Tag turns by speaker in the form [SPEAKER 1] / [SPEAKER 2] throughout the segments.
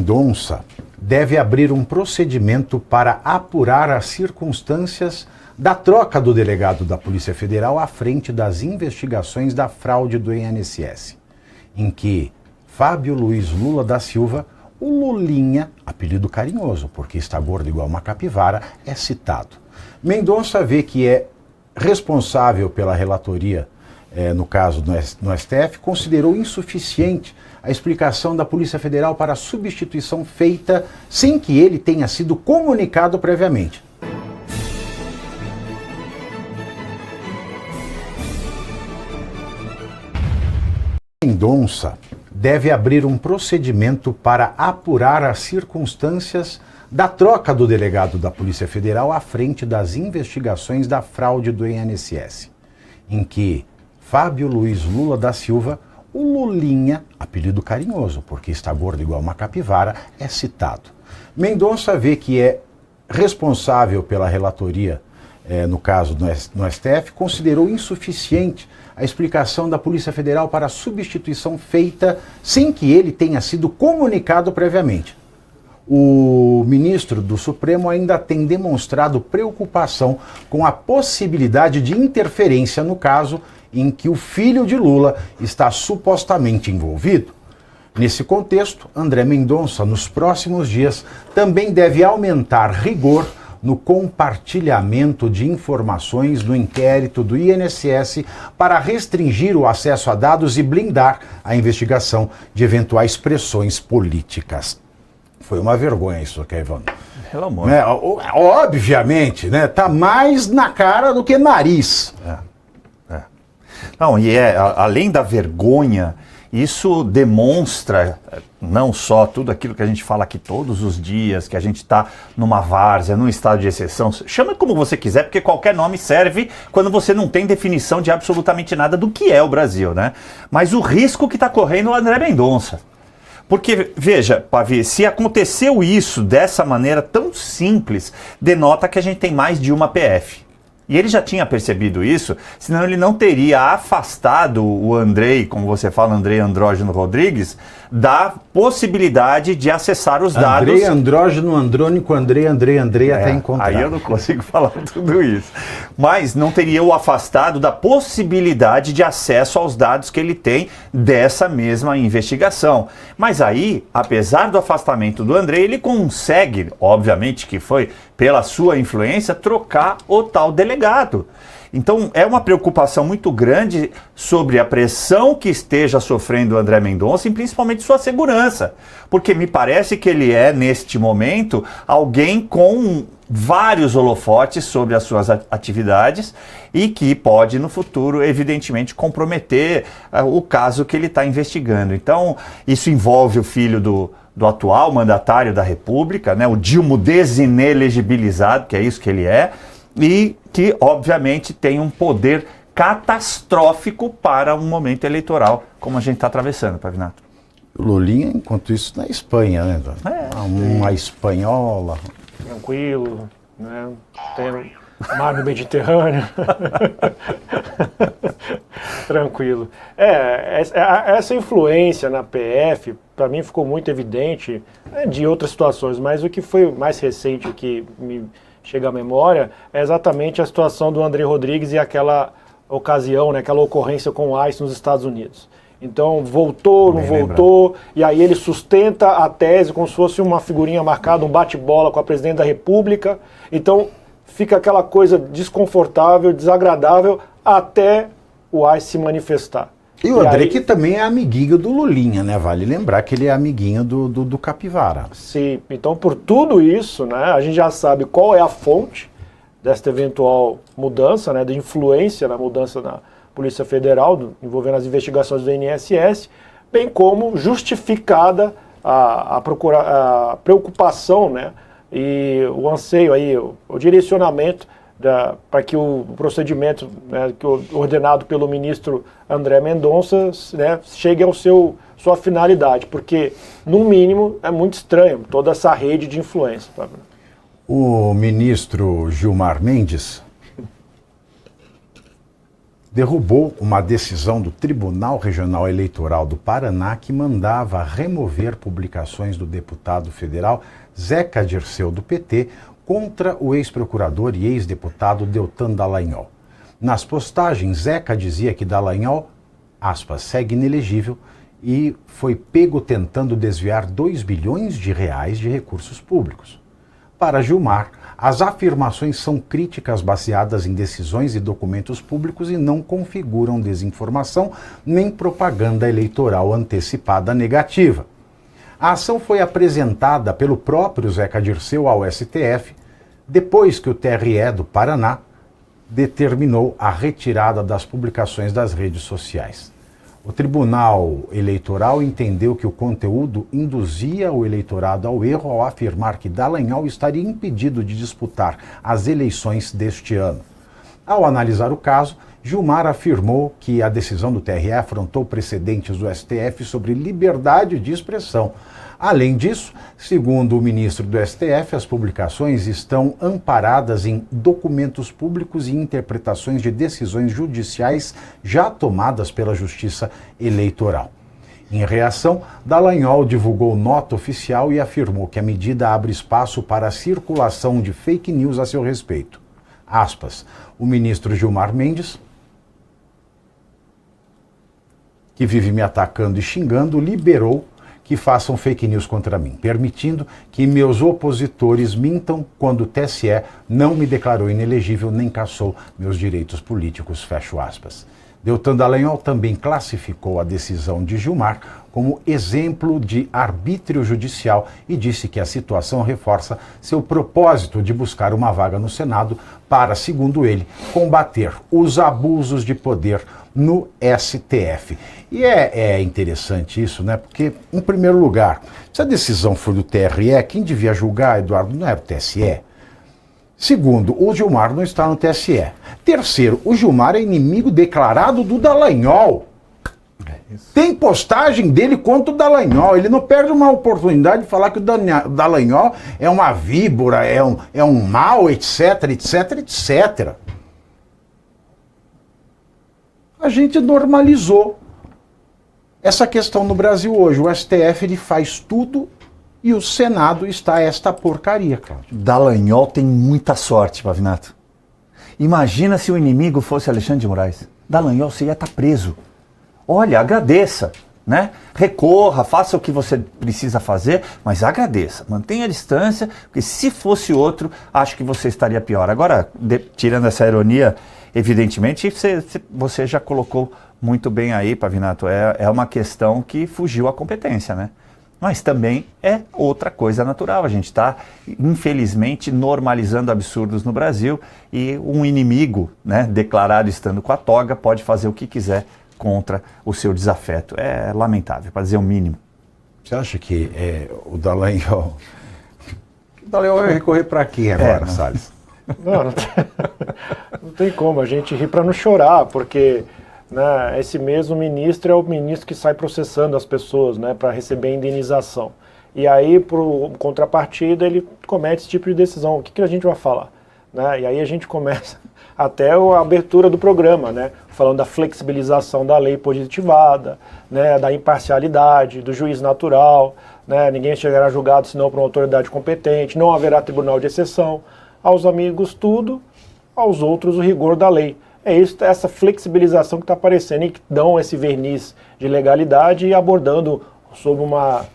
[SPEAKER 1] Mendonça deve abrir um procedimento para apurar as circunstâncias da troca do delegado da Polícia Federal à frente das investigações da fraude do INSS, em que Fábio Luiz Lula da Silva, o Lulinha, apelido carinhoso porque está gordo igual uma capivara, é citado. Mendonça vê que é responsável pela relatoria, no caso no STF, considerou insuficiente a explicação da Polícia Federal para a substituição feita sem que ele tenha sido comunicado previamente. Mendonça deve abrir um procedimento para apurar as circunstâncias da troca do delegado da Polícia Federal à frente das investigações da fraude do INSS, em que Fábio Luiz Lula da Silva, o Lulinha, apelido carinhoso porque está gordo igual uma capivara, é citado. Mendonça vê que é responsável pela relatoria, no caso no STF, considerou insuficiente a explicação da Polícia Federal para a substituição feita sem que ele tenha sido comunicado previamente. O ministro do Supremo ainda tem demonstrado preocupação com a possibilidade de interferência no caso em que o filho de Lula está supostamente envolvido. Nesse contexto, André Mendonça, nos próximos dias, também deve aumentar rigor no compartilhamento de informações no inquérito do INSS para restringir o acesso a dados e blindar a investigação de eventuais pressões políticas. Foi uma vergonha isso, Kevin.
[SPEAKER 2] Pelo amor.
[SPEAKER 1] Obviamente, né? Tá mais na cara do que nariz.
[SPEAKER 2] Não, além da vergonha, isso demonstra não só tudo aquilo que a gente fala aqui todos os dias, que a gente está numa várzea, num estado de exceção, chama como você quiser, porque qualquer nome serve quando você não tem definição de absolutamente nada do que é o Brasil, né? Mas o risco que está correndo o André Mendonça. Porque, veja, Pavi, se aconteceu isso dessa maneira tão simples, denota que a gente tem mais de uma PF. E ele já tinha percebido isso, senão ele não teria afastado o Andrei, como você fala, Andrei Andrógeno Rodrigues, da possibilidade de acessar os dados.
[SPEAKER 1] Andrei Andrógeno, Andrônico, Andrei até encontrar.
[SPEAKER 2] Aí eu não consigo falar tudo isso. Mas não teria o afastado da possibilidade de acesso aos dados que ele tem dessa mesma investigação. Mas aí, apesar do afastamento do Andrei, ele consegue, obviamente que foi pela sua influência, trocar o tal delegado. Então é uma preocupação muito grande sobre a pressão que esteja sofrendo o André Mendonça e principalmente sua segurança. Porque me parece que ele é, neste momento, alguém com vários holofotes sobre as suas atividades e que pode, no futuro, evidentemente, comprometer o caso que ele está investigando. Então, isso envolve o filho do atual mandatário da República, né, o Dilma desinelegibilizado, que é isso que ele é, e que, obviamente, tem um poder catastrófico para um momento eleitoral, como a gente está atravessando, Pavinato.
[SPEAKER 1] Lulinha, enquanto isso, na Espanha, né? Uma espanhola.
[SPEAKER 3] Tranquilo, né? Tem mar no Mediterrâneo. Tranquilo. Essa influência na PF, para mim, ficou muito evidente, de outras situações, mas o que foi mais recente, o que me chega à memória, é exatamente a situação do André Rodrigues e aquela ocasião, né, aquela ocorrência com o ICE nos Estados Unidos. Então, voltou, não voltou, e aí ele sustenta a tese como se fosse uma figurinha marcada, um bate-bola com a presidente da República. Então, fica aquela coisa desconfortável, desagradável, até o ICE se manifestar.
[SPEAKER 1] E o André, que também é amiguinho do Lulinha, né? Vale lembrar que ele é amiguinho do Capivara.
[SPEAKER 3] Sim, então por tudo isso, né, a gente já sabe qual é a fonte desta eventual mudança, né, de influência na mudança na Polícia Federal, envolvendo as investigações do INSS, bem como justificada a preocupação, né, e o anseio, aí, o direcionamento para que o procedimento, né, ordenado pelo ministro André Mendonça, né, chegue ao sua finalidade, porque, no mínimo, é muito estranho toda essa rede de influência. Tá?
[SPEAKER 1] O ministro Gilmar Mendes derrubou uma decisão do Tribunal Regional Eleitoral do Paraná que mandava remover publicações do deputado federal Zeca Dirceu, do PT, contra o ex-procurador e ex-deputado Deltan Dallagnol. Nas postagens, Zeca dizia que Dallagnol, aspas, segue inelegível e foi pego tentando desviar 2 bilhões de reais de recursos públicos. Para Gilmar, as afirmações são críticas baseadas em decisões e documentos públicos e não configuram desinformação nem propaganda eleitoral antecipada negativa. A ação foi apresentada pelo próprio Zeca Dirceu ao STF, depois que o TRE do Paraná determinou a retirada das publicações das redes sociais. O Tribunal Eleitoral entendeu que o conteúdo induzia o eleitorado ao erro ao afirmar que Dallagnol estaria impedido de disputar as eleições deste ano. Ao analisar o caso, Gilmar afirmou que a decisão do TRE afrontou precedentes do STF sobre liberdade de expressão. Além disso, segundo o ministro do STF, as publicações estão amparadas em documentos públicos e interpretações de decisões judiciais já tomadas pela Justiça Eleitoral. Em reação, Dallagnol divulgou nota oficial e afirmou que a medida abre espaço para a circulação de fake news a seu respeito. Aspas, o ministro Gilmar Mendes, que vive me atacando e xingando, liberou que façam fake news contra mim, permitindo que meus opositores mintam quando o TSE não me declarou inelegível nem cassou meus direitos políticos, fecho aspas. Deltan Dallagnol também classificou a decisão de Gilmar como exemplo de arbítrio judicial e disse que a situação reforça seu propósito de buscar uma vaga no Senado para, segundo ele, combater os abusos de poder no STF. E é interessante isso, né? Porque, em primeiro lugar, se a decisão for do TRE, quem devia julgar, Eduardo, não era o TSE. Segundo, o Gilmar não está no TSE. Terceiro, o Gilmar é inimigo declarado do Dallagnol. Tem postagem dele contra o Dallagnol. Ele não perde uma oportunidade de falar que o Dallagnol é uma víbora, é um mal, etc, etc, etc. A gente normalizou essa questão no Brasil hoje. O STF ele faz tudo e o Senado está esta porcaria, Cláudio.
[SPEAKER 2] Dallagnol tem muita sorte, Pavinato. Imagina se o inimigo fosse Alexandre de Moraes. Dallagnol, você ia estar preso. Olha, agradeça, né? Recorra, faça o que você precisa fazer, mas agradeça. Mantenha a distância, porque se fosse outro, acho que você estaria pior. Agora, tirando essa ironia, evidentemente, você já colocou muito bem aí, Pavinato. É uma questão que fugiu à competência, né? Mas também é outra coisa natural. A gente está, infelizmente, normalizando absurdos no Brasil e um inimigo, né, declarado estando com a toga pode fazer o que quiser contra o seu desafeto. É lamentável, para dizer o mínimo.
[SPEAKER 1] Você acha que o Dallagnol vai recorrer para quem agora, Salles?
[SPEAKER 3] Não tem como. A gente ri para não chorar, porque... né, esse mesmo ministro é o ministro que sai processando as pessoas, né, para receber indenização. E aí, por contrapartida, ele comete esse tipo de decisão. O que a gente vai falar? Né? E aí a gente começa até a abertura do programa, né, falando da flexibilização da lei positivada, né, da imparcialidade, do juiz natural, né, ninguém chegará julgado senão por uma autoridade competente, não haverá tribunal de exceção. Aos amigos tudo, aos outros o rigor da lei. É isso, essa flexibilização que está aparecendo e que dão esse verniz de legalidade e abordando sob uma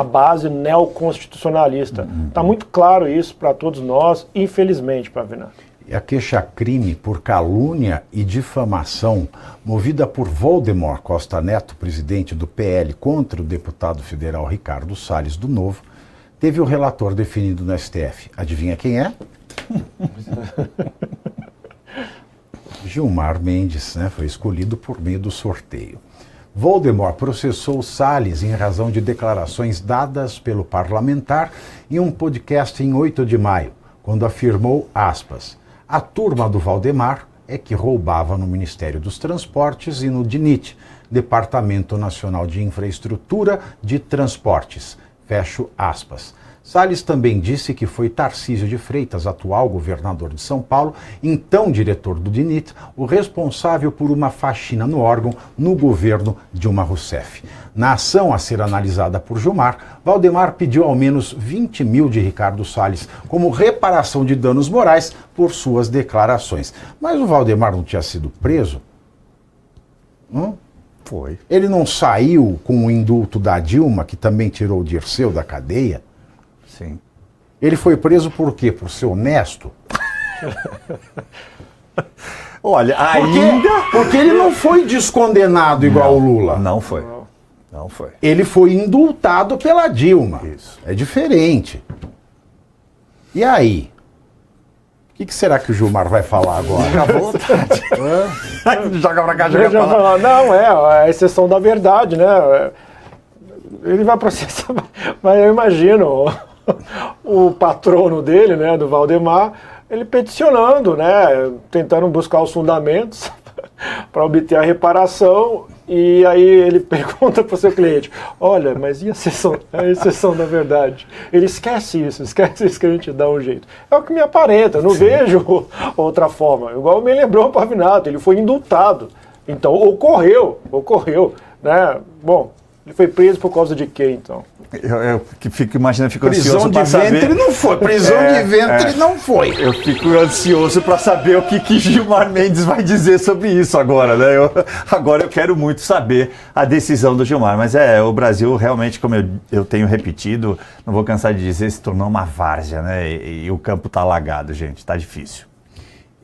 [SPEAKER 3] base neoconstitucionalista. Está muito claro isso para todos nós, infelizmente, Pavinato.
[SPEAKER 1] E a queixa-crime por calúnia e difamação movida por Valdemar Costa Neto, presidente do PL, contra o deputado federal Ricardo Salles, do Novo, teve o relator definido no STF. Adivinha quem é? Gilmar Mendes, né, foi escolhido por meio do sorteio. Valdemar processou Salles em razão de declarações dadas pelo parlamentar em um podcast em 8 de maio, quando afirmou, aspas, a turma do Valdemar é que roubava no Ministério dos Transportes e no DINIT, Departamento Nacional de Infraestrutura de Transportes, fecho aspas. Salles também disse que foi Tarcísio de Freitas, atual governador de São Paulo, então diretor do DINIT, o responsável por uma faxina no órgão no governo Dilma Rousseff. Na ação a ser analisada por Gilmar, Valdemar pediu ao menos 20 mil de Ricardo Salles como reparação de danos morais por suas declarações. Mas o Valdemar não tinha sido preso?
[SPEAKER 2] Foi.
[SPEAKER 1] Ele não saiu com o indulto da Dilma, que também tirou o Dirceu da cadeia?
[SPEAKER 2] Sim.
[SPEAKER 1] Ele foi preso por quê? Por ser honesto?
[SPEAKER 2] Olha, ainda...
[SPEAKER 1] Porque ele não foi descondenado igual o Lula.
[SPEAKER 2] Não foi. Não foi.
[SPEAKER 1] Ele foi indultado pela Dilma.
[SPEAKER 2] Isso.
[SPEAKER 1] É diferente. E aí? O que será que o Gilmar vai falar agora?
[SPEAKER 2] Fica à vontade. Joga pra cá, joga pra lá.
[SPEAKER 3] Falar, não, é a exceção da verdade, né? Ele vai processar, mas eu imagino o patrono dele, né, do Valdemar, ele peticionando, né, tentando buscar os fundamentos para obter a reparação, e aí ele pergunta para o seu cliente, olha, mas e a exceção da verdade? Ele esquece isso que a gente dá um jeito. É o que me aparenta, eu não vejo outra forma. Igual me lembrou o Pavinato, ele foi indultado, então ocorreu, né, bom, ele foi preso por causa de quê, então?
[SPEAKER 2] Eu fico imaginando, fico
[SPEAKER 1] Prisão
[SPEAKER 2] ansioso
[SPEAKER 1] de
[SPEAKER 2] para saber.
[SPEAKER 1] ventre não foi. Prisão de ventre não foi.
[SPEAKER 2] Eu fico ansioso para saber o que Gilmar Mendes vai dizer sobre isso agora, né? Agora eu quero muito saber a decisão do Gilmar. Mas o Brasil realmente, como eu tenho repetido, não vou cansar de dizer, se tornou uma várzea, né? E o campo está alagado, gente, está difícil.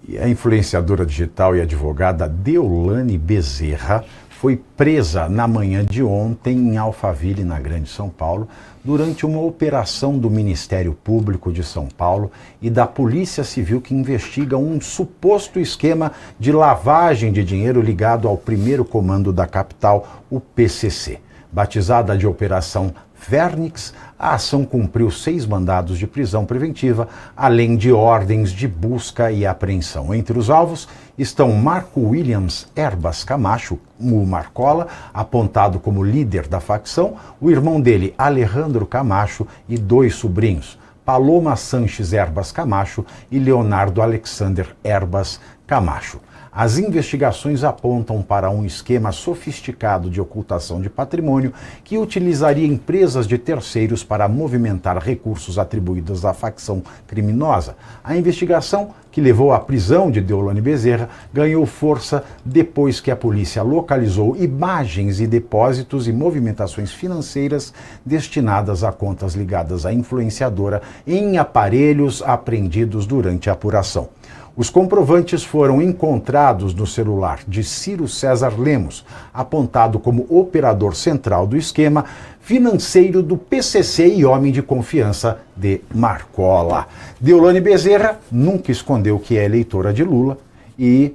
[SPEAKER 1] E a influenciadora digital e advogada Deolane Bezerra foi presa na manhã de ontem em Alphaville, na Grande São Paulo, durante uma operação do Ministério Público de São Paulo e da Polícia Civil que investiga um suposto esquema de lavagem de dinheiro ligado ao primeiro comando da capital, o PCC. Batizada de Operação Vernix, a ação cumpriu 6 mandados de prisão preventiva, além de ordens de busca e apreensão. Entre os alvos estão Marco Williams Erbas Camacho, o Marcola, apontado como líder da facção, o irmão dele, Alejandro Camacho, e 2 sobrinhos, Paloma Sanches Erbas Camacho e Leonardo Alexander Erbas Camacho. As investigações apontam para um esquema sofisticado de ocultação de patrimônio que utilizaria empresas de terceiros para movimentar recursos atribuídos à facção criminosa. A investigação, que levou à prisão de Deolane Bezerra, ganhou força depois que a polícia localizou imagens e depósitos e movimentações financeiras destinadas a contas ligadas à influenciadora em aparelhos apreendidos durante a apuração. Os comprovantes foram encontrados no celular de Ciro César Lemos, apontado como operador central do esquema financeiro do PCC e homem de confiança de Marcola. Deolane Bezerra nunca escondeu que é eleitora de Lula e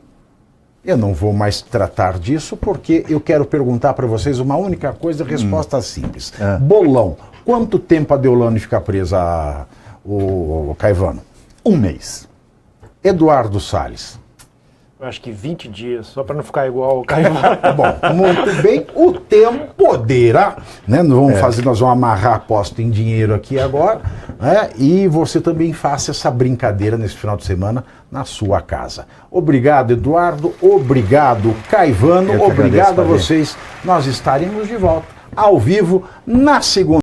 [SPEAKER 1] eu não vou mais tratar disso porque eu quero perguntar para vocês uma única coisa, resposta simples. Bolão, quanto tempo a Deolane fica presa, o Caivano?
[SPEAKER 2] 1 mês.
[SPEAKER 1] Eduardo Salles.
[SPEAKER 3] Eu acho que 20 dias, só para não ficar igual o Caivano.
[SPEAKER 1] Bom, muito bem, o tempo poderá, né? Nós vamos amarrar a aposta em dinheiro aqui agora, né? E você também faça essa brincadeira nesse final de semana na sua casa. Obrigado, Eduardo, obrigado, Caivano, obrigado a vocês. Nós estaremos de volta ao vivo na segunda.